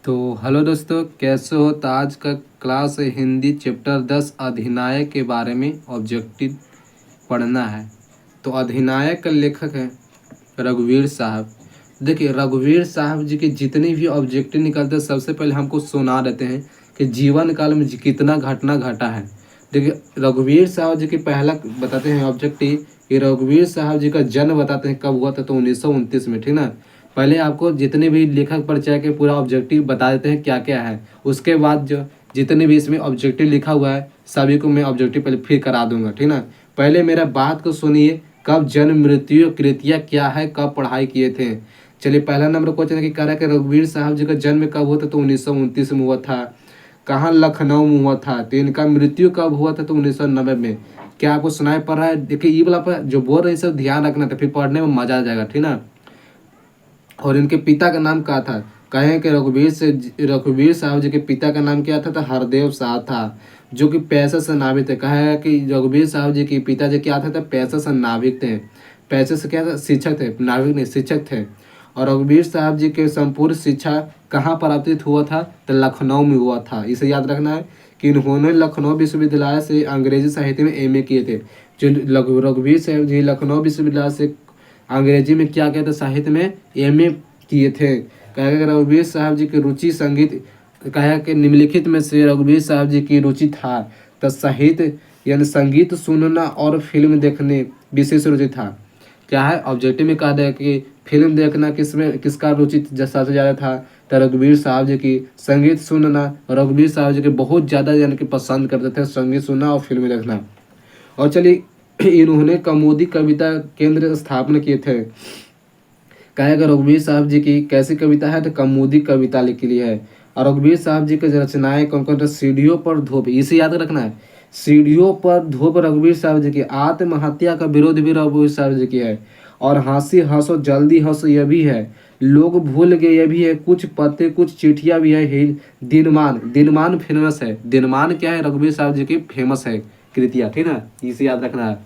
तो हेलो दोस्तों, कैसे हो? तो आज का क्लास है हिंदी चैप्टर 10 अधिनायक के बारे में ऑब्जेक्टिव पढ़ना है। तो अधिनायक का लेखक है रघुवीर साहब। देखिए, रघुवीर साहब जी के जितने भी ऑब्जेक्टिव निकलते हैं सबसे पहले हमको सुना देते हैं कि जीवन काल में कितना घटना घटा है। देखिए, रघुवीर साहब जी की पहला बताते हैं ऑब्जेक्टिव कि रघुवीर साहब जी का जन्म बताते हैं कब हुआ था, तो 1929 में, ठीक ना। पहले आपको जितने भी लेखक परिचय के पूरा ऑब्जेक्टिव बता देते हैं क्या क्या है। उसके बाद जो जितने भी इसमें ऑब्जेक्टिव लिखा हुआ है सभी को मैं ऑब्जेक्टिव पहले फिर करा दूंगा, ठीक ना। पहले मेरा बात को सुनिए, कब जन्म मृत्यु कृतियाँ क्या है, कब पढ़ाई किए थे। चलिए, पहला नंबर क्वेश्चन है कि कह रहा है कि रघुवीर साहब जी का जन्म कब हुआ था, तो 1929 में हुआ था। कहाँ? लखनऊ में हुआ था। तो इनका मृत्यु कब हुआ था, तो 1990 में। क्या आपको सुनाई पड़ रहा है? देखिए, ये वाला पर जो बोल रहे हैं सब ध्यान रखना था, फिर पढ़ने में मजा आ जाएगा, ठीक ना। और इनके पिता का नाम क्या था? कहें कि रघुवीर साहब जी के पिता का नाम क्या था? तो हरदेव साहब था, जो कि पैसे से नाभिक थे। कहा है कि रघुवीर साहब जी के पिताजी क्या थे? तो पैसे से नाभिक थे। पैसे से क्या था? शिक्षक थे, नाभिक नहीं, शिक्षक थे। और रघुवीर साहब जी के संपूर्ण शिक्षा कहाँ प्राप्त हुआ था? तो लखनऊ में हुआ था। इसे याद रखना है कि इन्होंने लखनऊ विश्वविद्यालय से अंग्रेजी साहित्य में एमए किए थे। जो रघुवीर साहब जी लखनऊ विश्वविद्यालय से अंग्रेजी में क्या कहते? साहित्य में एमए किए थे। कहा कि रघुवीर साहब जी की रुचि संगीत, कहा कि निम्नलिखित में से रघुवीर साहब जी की रुचि था तो साहित्य यानी संगीत सुनना और फिल्म देखने विशेष रुचि था। क्या है? ऑब्जेक्टिव में कहा है कि फिल्म देखना किसमें किसका रुचि सबसे ज़्यादा था? तो रघुवीर साहब जी की। संगीत सुनना, रघुवीर साहब जी के बहुत ज़्यादा यानी कि पसंद करते थे संगीत सुनना और फिल्म देखना। और चलिए, इन्होंने कौमुदी कविता केंद्र स्थापना किए थे। कहेगा रघुवीर साहब जी की कैसी कविता है? तो कौमुदी कविता लिखी ली है। और रघुवीर साहब जी की रचनाएं कौन कौन? सीढ़ियों पर धूप, इसे याद रखना है। सीढ़ियों पर धूप रघुवीर साहब जी की। आत्महत्या का विरोध भी रघुवीर साहब जी की है। और हंसी हंसो जल्दी हंसो यह भी है। लोग भूल गए यह भी है। कुछ पत्ते कुछ चिट्ठियां भी है। दिनमान, दिनमान फेमस है। दिनमान क्या है? रघुवीर साहब जी की फेमस है कृतियाँ, ठीक ना, इसे याद रखना है।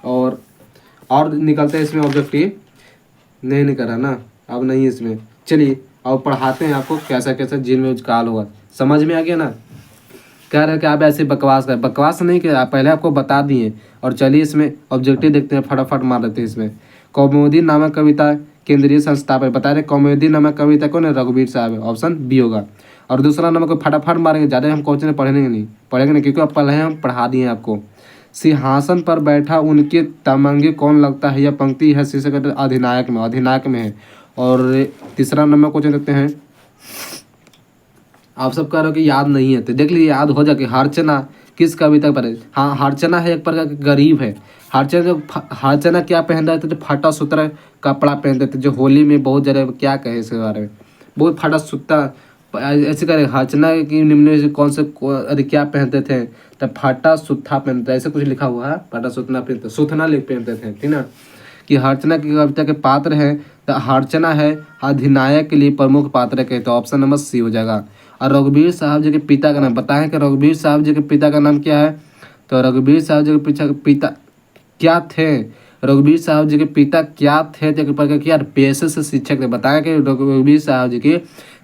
और निकलते हैं इसमें ऑब्जेक्टिव। नहीं करा ना, अब नहीं इसमें। चलिए अब पढ़ाते हैं आपको कैसा कैसा जिन में काल होगा। समझ में आ गया ना? कह रहे कि आप ऐसे बकवास कर, बकवास नहीं किया, पहले आपको बता दिए। और चलिए इसमें ऑब्जेक्टिव देखते हैं, फटाफट मार देते हैं इसमें। कौमुदी नामक कविता केंद्रीय संस्थापक बता रहे। कौमुदी नामक कविता कौन है? रघुवीर साहब है, ऑप्शन बी होगा। और दूसरा नंबर को फटाफट मारेंगे, ज़्यादा हम क्वेश्चन पढ़ेंगे नहीं क्योंकि अब पहले हम पढ़ा दिए आपको। सिंहासन पर बैठा उनके तमंगे कौन लगता है? यह पंक्ति है शीर्षक अधिनायक में, अधिनायक में है। और तीसरा नंबर क्वेश्चन देखते हैं। आप सब कह रहे हो कि याद नहीं है, तो देख लीजिए, याद हो जाके। हरचना किस कविता पर है? हाँ, हरचना है एक प्रकार का गरीब है। हरचना क्या पहनता थे? तो फटा सुतरा कपड़ा पहनते थे, जो होली में बहुत ज़्यादा, क्या कहे इसके बारे में, बहुत फटा सुता ऐसे करे। हरचना की निम्न में से कौन से अरे क्या पहनते थे? तो फटा सुथा पहनते, ऐसे कुछ लिखा हुआ है। फटा सुतना पहनते, सुथना लिख पहनते थे, ठीक ना। कि हरचना की कविता के पात्र हैं, तो हरचना है अधिनायक के लिए प्रमुख पात्र के, तो ऑप्शन नंबर सी हो जाएगा। और रघुवीर साहब जी के पिता का नाम बताएं कि रघुवीर साहब जी के पिता का नाम क्या है? तो रघुवीर साहब जी के पिता क्या थे? रघुवीर साहब जी के पिता क्या थे? तो एक प्रकार के यार पेशे से शिक्षक थे। बताया कि रघुवीर साहब जी के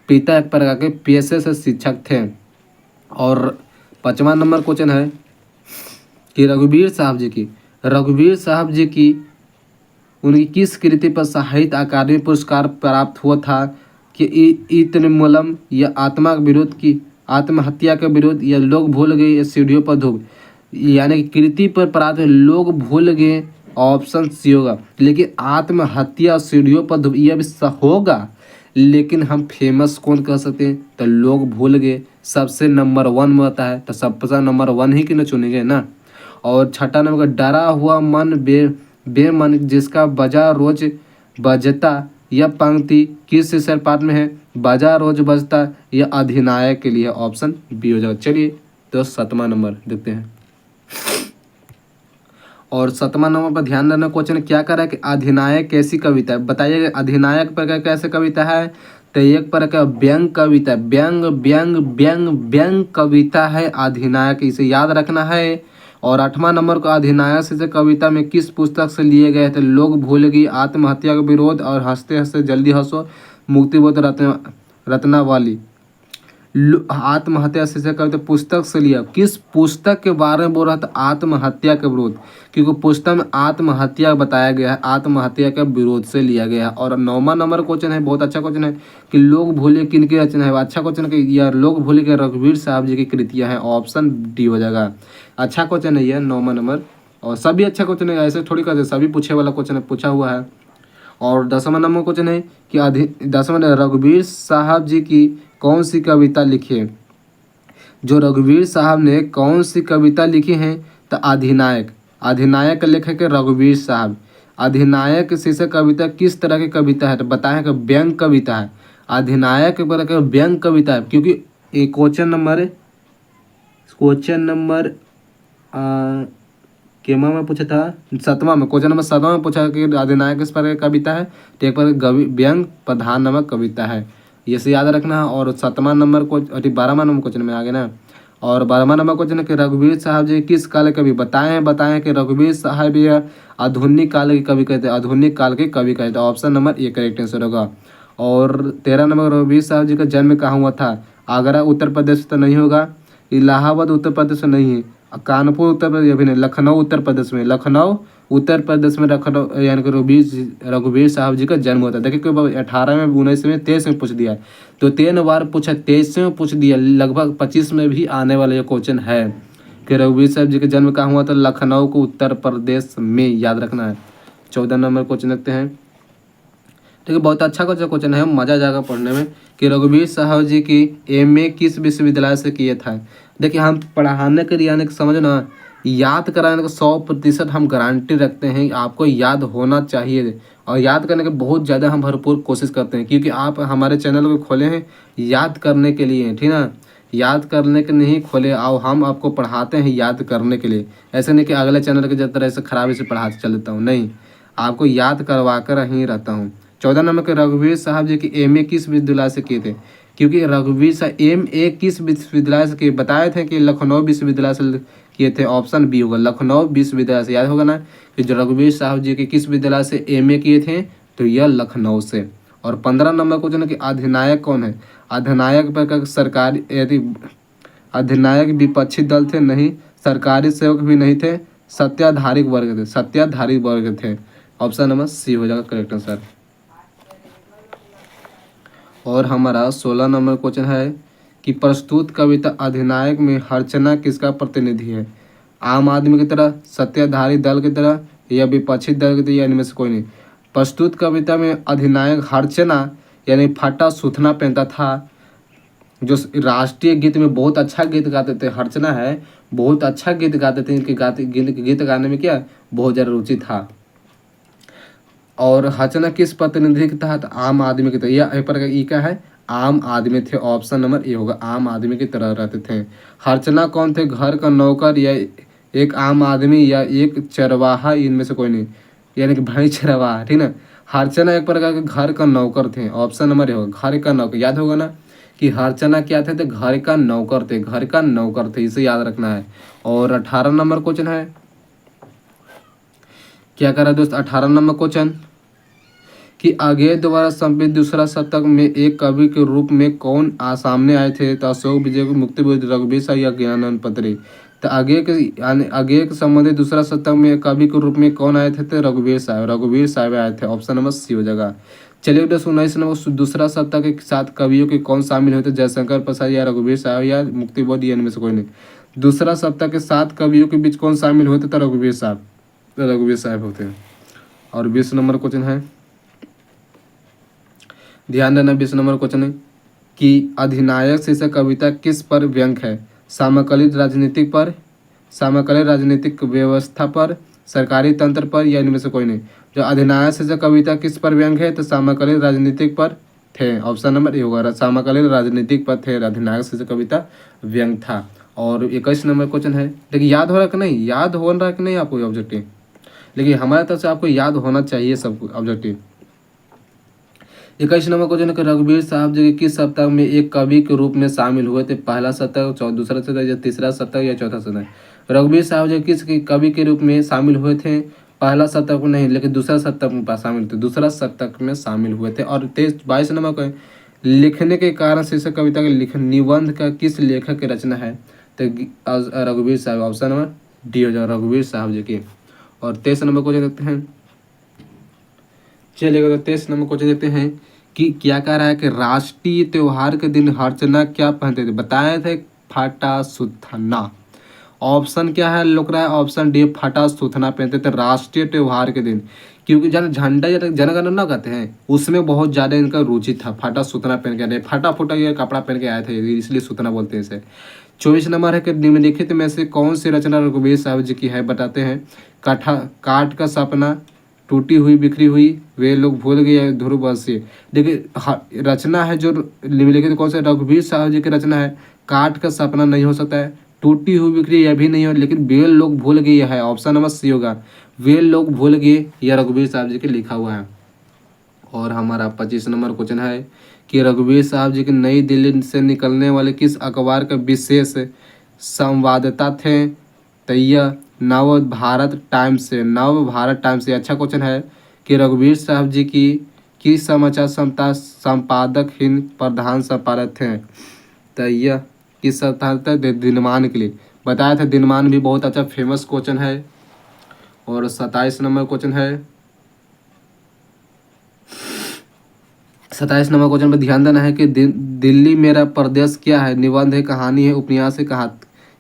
पिता एक प्रकार के पेशे से शिक्षक थे। और 5वां नंबर क्वेश्चन है कि रघुवीर साहब जी की उनकी किस कृति पर साहित्य अकादमी पुरस्कार प्राप्त हुआ था? कि इतनमूलम या आत्मा के विरोध की, आत्महत्या के विरोध, या लोग भूल गए, या सीढ़ियों पर धूप। यानी कि कृति पर प्राप्त लोग भूल गए, ऑप्शन सी होगा। लेकिन आत्महत्या और सीढ़ियों पर धूप यह भी होगा, लेकिन हम फेमस कौन कह सकते हैं? तो लोग भूल गए सबसे नंबर 1 में होता है, तो सबसे नंबर 1 ही क्यों ना चुनेंगे ना। और छठा नंबर का डरा हुआ मन बेमन जिसका बजा रोज बजता, यह पंक्ति किस शेर पाठ में है? बजा रोज बजता, यह अधिनायक के लिए ऑप्शन बी हो जाएगा। चलिए तो 7वां नंबर देखते हैं। और 7वां नंबर पर ध्यान देना, क्वेश्चन क्या कर रहा है कि अधिनायक कैसी कविता है? बताइए अधिनायक पर कैसे कविता है? तो एक पर का व्यंग कविता, व्यंग व्यंग व्यंग व्यंग कविता है अधिनायक, इसे याद रखना है। और 8वां नंबर को अधिनायक से कविता में किस पुस्तक से लिए गए थे? लोग भूल गई, आत्महत्या का विरोध, और हंसते हंसते जल्दी हंसो, मुक्तिबोध रत्नावली। आत्महत्या शीर्षक कविता पुस्तक से लिया। किस पुस्तक के बारे में बोल रहा था? आत्महत्या के विरोध, क्योंकि पुस्तक में आत्महत्या बताया गया है, आत्महत्या के विरोध से लिया गया है। और 9वां नंबर क्वेश्चन है, बहुत अच्छा क्वेश्चन है कि लोग भूले किनकी रचना है। अच्छा क्वेश्चन है कि यह लोग भूले के रघुवीर साहब जी की कृतियाँ हैं। ऑप्शन डी हो जाएगा। अच्छा क्वेश्चन है यह 9वां नंबर। और सभी अच्छा क्वेश्चन है, ऐसे थोड़ी करते, सभी पूछे वाला क्वेश्चन है, पूछा हुआ है। और 10वां नंबर क्वेश्चन है कि 10वां रघुवीर साहब जी की कौन सी कविता लिखी है? जो रघुवीर साहब ने कौन सी कविता लिखी है? तो अधिनायक। अधिनायक का लेखक है रघुवीर साहब। अधिनायक शीर्षक कविता किस तरह की कविता है? तो बताया कि व्यंग कविता है। अधिनायक पर व्यंग कविता है, क्योंकि एक क्वेश्चन नंबर केमा में पूछा था 7वां में, क्वेश्चन नंबर 7वां में पूछा कि अधिनायक किस पर कविता है? तो एक पर व्यंग प्रधान नामक कविता है, ये से याद रखना। और 7वां नंबर को 12वां नंबर क्वेश्चन में आ गया ना। और 12वां नंबर क्वेश्चन है कि रघुवीर साहब जी किस काल के कवि? बताएं कि रघुवीर साहब यह आधुनिक काल के कवि कहते हैं। आधुनिक काल के कवि कहते हैं। Option number A correct answer होगा। और 13 नंबर रघुवीर साहब जी का जन्म कहाँ हुआ था? आगरा उत्तर प्रदेश तो नहीं होगा, इलाहाबाद उत्तर प्रदेश में नहीं है, कानपुर उत्तर प्रदेश भी नहीं, लखनऊ उत्तर प्रदेश में, लखनऊ उत्तर प्रदेश में लखनऊ यानी कि रघुवीर साहब जी का जन्म होता है। देखिए कोई 18 में, 19 में, 23 में पूछ दिया, तो 3 बार पूछा, 23 में पूछ दिया, लगभग 25 में भी आने वाला ये क्वेश्चन है कि रघुवीर साहब जी का जन्म कहाँ हुआ था? लखनऊ को उत्तर प्रदेश में, याद रखना है। 14 नंबर क्वेश्चन रखते हैं। ठीक है, बहुत अच्छा क्वेश्चन है, मजा आ जाएगा पढ़ने में। कि रघुवीर साहब जी की MA किस विश्वविद्यालय से किए था? देखिए हम पढ़ाने के यानी कि समझो ना, याद कराने का 100% हम गारंटी रखते हैं, आपको याद होना चाहिए। और याद करने के बहुत ज़्यादा हम भरपूर कोशिश करते हैं, क्योंकि आप हमारे चैनल को खोले हैं याद करने के लिए, ठीक ना। याद करने के नहीं खोले, आओ हम आपको पढ़ाते हैं याद करने के लिए। ऐसे नहीं कि अगले चैनल के तरह से खराबी से पढ़ाते चल देता हूँ, नहीं, आपको याद करवा कर ही रहता हूँ। 14 नंबर के रघुवीर साहब जी की MA किस विश्वविद्यालय से किए थे? क्योंकि रघुवीर साहब MA किस विश्वविद्यालय से किए? बताए थे कि लखनऊ विश्वविद्यालय से किए थे। ऑप्शन बी होगा, लखनऊ विश्वविद्यालय से। याद होगा ना कि जो रघुवीर साहब जी के किस विद्यालय से MA किए थे? तो यह लखनऊ से। और 15 नंबर क्वेश्चन है कि अधिनायक कौन है? अधिनायक पर सरकारी, यदि अधिनायक विपक्षी दल थे? नहीं। सरकारी सेवक भी नहीं थे। सत्ताधारी वर्ग थे, सत्ताधारी वर्ग थे। ऑप्शन नंबर सी हो जाएगा करेक्ट आंसर। और हमारा 16 नंबर क्वेश्चन है कि प्रस्तुत कविता अधिनायक में अर्चना किसका प्रतिनिधि है? आम आदमी की तरह, सत्ताधारी दल की तरह, या विपक्षी दल की तरह, या इनमें से कोई नहीं। प्रस्तुत कविता में अधिनायक अर्चना यानी फटा सूथना पहनता था, जो राष्ट्रीय गीत में बहुत अच्छा गीत गाते थे। अर्चना है, बहुत अच्छा गीत गाते थे, इनके गीत गाने में क्या बहुत ज़्यादा रुचि था। और अर्चना किस प्रतिनिधि के तहत? आम आदमी की तरह, यह पर ई का है, आम आदमी थे। ऑप्शन नंबर ए होगा, आम आदमी की तरह रहते थे। अर्चना कौन थे? घर का नौकर, या एक आम आदमी, या एक चरवाहा, इनमें से कोई नहीं, यानी कि भाई चरवाहा, ठीक ना। अर्चना एक प्रकार के घर का नौकर थे। ऑप्शन नंबर ए होगा, घर का नौकर। याद होगा ना कि अर्चना क्या थे? तो घर का नौकर थे, घर का नौकर थे, इसे याद रखना है। और 18 नंबर क्वेश्चन है, क्या कर रहा है दोस्त? 18 नंबर क्वेश्चन कि आगे द्वारा संबित दूसरा शतक में एक कवि के रूप में कौन सामने आए थे? तो अशोक विजय, मुक्ति बोध, रघुवीर साहब या ज्ञानानंद पत्री। तो आगे के संबंधित दूसरा शतक में कवि के रूप में कौन आए थे? तो रघुवीर साहब आए थे। ऑप्शन नंबर सी हो जाएगा। चलिए दोस्तों, 19 नंबर दूसरा शतक के साथ कवियों के कौन शामिल हुए थे? जयशंकर प्रसाद, या रघुवीर साहब, या मुक्ति बोध, या इनमें से कोई नहीं। दूसरा शतक के साथ कवियों के बीच कौन शामिल हुए थे? तो रघुवीर साहब होते हैं। और 20 नंबर क्वेश्चन है, ध्यान देना। 20 नंबर क्वेश्चन है कि अधिनायक शीर्षक कविता किस पर व्यंग है? समकालीन राजनीतिक पर, समकालीन राजनीतिक व्यवस्था पर, सरकारी तंत्र पर, या इनमें से कोई नहीं। जो अधिनायक शीर्षक कविता किस पर व्यंग है? तो समकालीन राजनीतिक पर थे। ऑप्शन नंबर ए होगा, समकालीन राजनीतिक पर थे अधिनायक शीर्षक कविता व्यंग था। और 21 नंबर क्वेश्चन है, लेकिन याद हो रहा है कि नहीं? याद हो रहा है कि नहीं आपको ऑब्जेक्टिव? लेकिन हमारे तरफ से आपको याद होना चाहिए सब ऑब्जेक्टिव। 21 नंबर क्वेश्चन है, रघुवीर साहब जी किस सप्ताह में एक कवि के रूप में शामिल हुए थे? पहला शतक, दूसरा शतक, या तीसरा शतक, या चौथा शतक? रघुवीर साहब जी किस कवि के रूप में शामिल हुए थे? पहला शतक में नहीं, लेकिन दूसरा शतक में शामिल थे, दूसरा शतक में शामिल हुए थे। और 22 नंबर को लिखने के कारण से इस कविता के लिखन निबंध का किस लेखक की रचना है? तो रघुवीर साहब, ऑप्शन नंबर डी हो जाएगा, रघुवीर साहब जी की। और 23 नंबर क्वेश्चन देखते हैं। चलिएगा, 23 नंबर क्वेश्चन देखते हैं कि क्या कह रहा है कि राष्ट्रीय त्योहार के दिन अर्चना क्या पहनते थे? बताए थे फाटा सुथना। ऑप्शन क्या है लोग रहा है? ऑप्शन डी फटा सुथना पहनते थे राष्ट्रीय त्योहार के दिन, क्योंकि जब झंडा या जनगणना कहते हैं उसमें बहुत ज़्यादा इनका रुचि था। फटा सुथना पहन के आए, फटा फुटा ये कपड़ा पहन के आए थे, इसलिए सुथना बोलते हैं इसे। 24 नंबर है कि निम्नलिखित में से कौन सी रचना रघुवीर साहब जी की है? बताते हैं। काट का सपना, टूटी हुई बिखरी हुई, वे लोग भूल गए, ध्रुवसी। देखिए रचना है जो निम्नलिखित कौन सा रघुवीर साहब जी की रचना है? काट का सपना नहीं हो सकता है, टूटी हुई बिखरी यह भी नहीं हो, लेकिन वे लोग भूल गए है। ऑप्शन नंबर सी होगा, वे लोग भूल गए, यह रघुवीर साहब जी के लिखा हुआ है। और हमारा 25 नंबर क्वेश्चन है कि रघुवीर साहब जी के नई दिल्ली से निकलने वाले किस अखबार का विशेष संवाददाता थे? तो यह नव भारत टाइम्स से, नव भारत टाइम्स से। अच्छा क्वेश्चन है कि रघुवीर साहब जी की किस समाचार संपादक हिंद प्रधान संपादक थे? तो यह किस स्थान था? दिनमान के लिए। बताया था दिनमान भी बहुत अच्छा फेमस क्वेश्चन है। और 27 नंबर क्वेश्चन है, 27 नंबर क्वेश्चन पर ध्यान देना है कि दिल्ली मेरा प्रदेश क्या है? निबंध है, कहानी है, उपन्यास है, कहा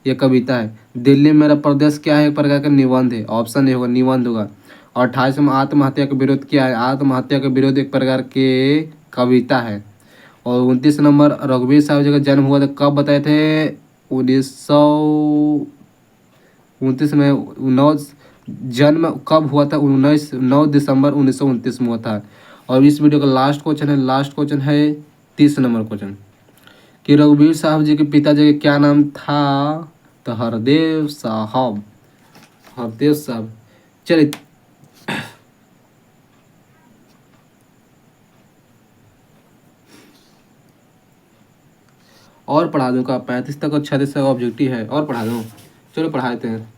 यह कविता है? दिल्ली मेरा प्रदेश क्या है एक प्रकार का निबंध है। ऑप्शन ए होगा, निबंध होगा। और 28 में आत्महत्या का विरोध क्या है? आत्महत्या का विरोध एक प्रकार के कविता है। और 29 नंबर रघुवीर साहब जी का जन्म हुआ था कब? बताए थे 1929 में। 9 जन्म कब हुआ था? 9 दिसंबर 1929 में हुआ था। और इस वीडियो का लास्ट क्वेश्चन है, लास्ट क्वेश्चन है 30 नंबर क्वेश्चन कि रघुवीर साहब जी के पिताजी का क्या नाम था? तो हरदेव साहब, हरदेव साहब। चलिए और पढ़ा दूँ का? 35 तक और 36 तक ऑब्जेक्टिव है, और पढ़ा दूँ? चलो पढ़ा देते हैं।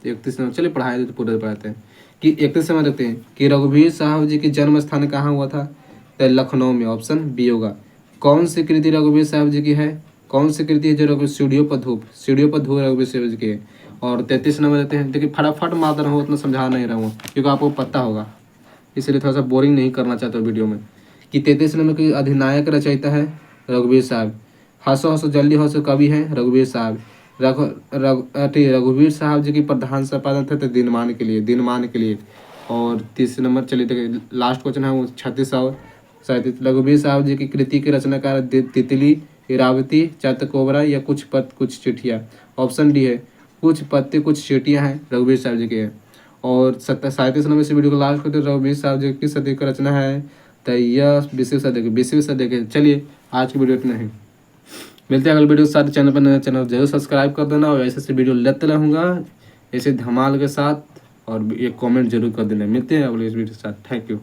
31 नंबर, चलिए पढ़ाए देते, पूरे पढ़ाते हैं कि 31 नंबर देखते हैं कि रघुवीर साहब जी की जन्म स्थान कहाँ हुआ था? तो लखनऊ में। ऑप्शन बी होगा। कौन सी कृति रघुवीर साहब जी की है? कौन सी कृति है जो रघुवीर? सीढ़ियों पर धूप, सीढ़ियों पर धूप रघुवीर साहब जी की है। और 33 नंबर देते हैं। देखिए फटाफट मार रहा हूँ, उतना समझा नहीं रहा हूँ क्योंकि आपको पता होगा, इसलिए थोड़ा सा बोरिंग नहीं करना चाहता वीडियो में। कि 33 नंबर की अधिनायक रचयिता है रघुवीर साहब। हंसो हंसो जल्दी हंसो कवि हैं रघुवीर साहब। रघुवीर साहब जी की प्रधान संपादक थे तो दिनमान के लिए, दिनमान के लिए। और 30 नंबर चलिए देखिए लास्ट क्वेश्चन है वो 36 और 37। रघुवीर साहब जी की कृति के रचनाकार तितली, इरावती, चतकोबरा या कुछ पत्त कुछ चिट्ठियाँ? ऑप्शन डी है, कुछ पत्ते कुछ चिट्ठियाँ हैं रघुवीर साहब जी के हैं। और 37 नंबर से वीडियो को लास्ट करते रघुवीर साहब जी की सदी की रचना है तो यह 20वीं सदी की, 20वीं सदी के। चलिए आज की वीडियो इतना ही, मिलते हैं अगले वीडियो के साथ। चैनल पर नया चैनल जरूर सब्सक्राइब कर देना और ऐसे वीडियो लेते रहूँगा ऐसे धमाल के साथ, और एक कमेंट जरूर कर देना। मिलते हैं अगले इस वीडियो के साथ। Thank you.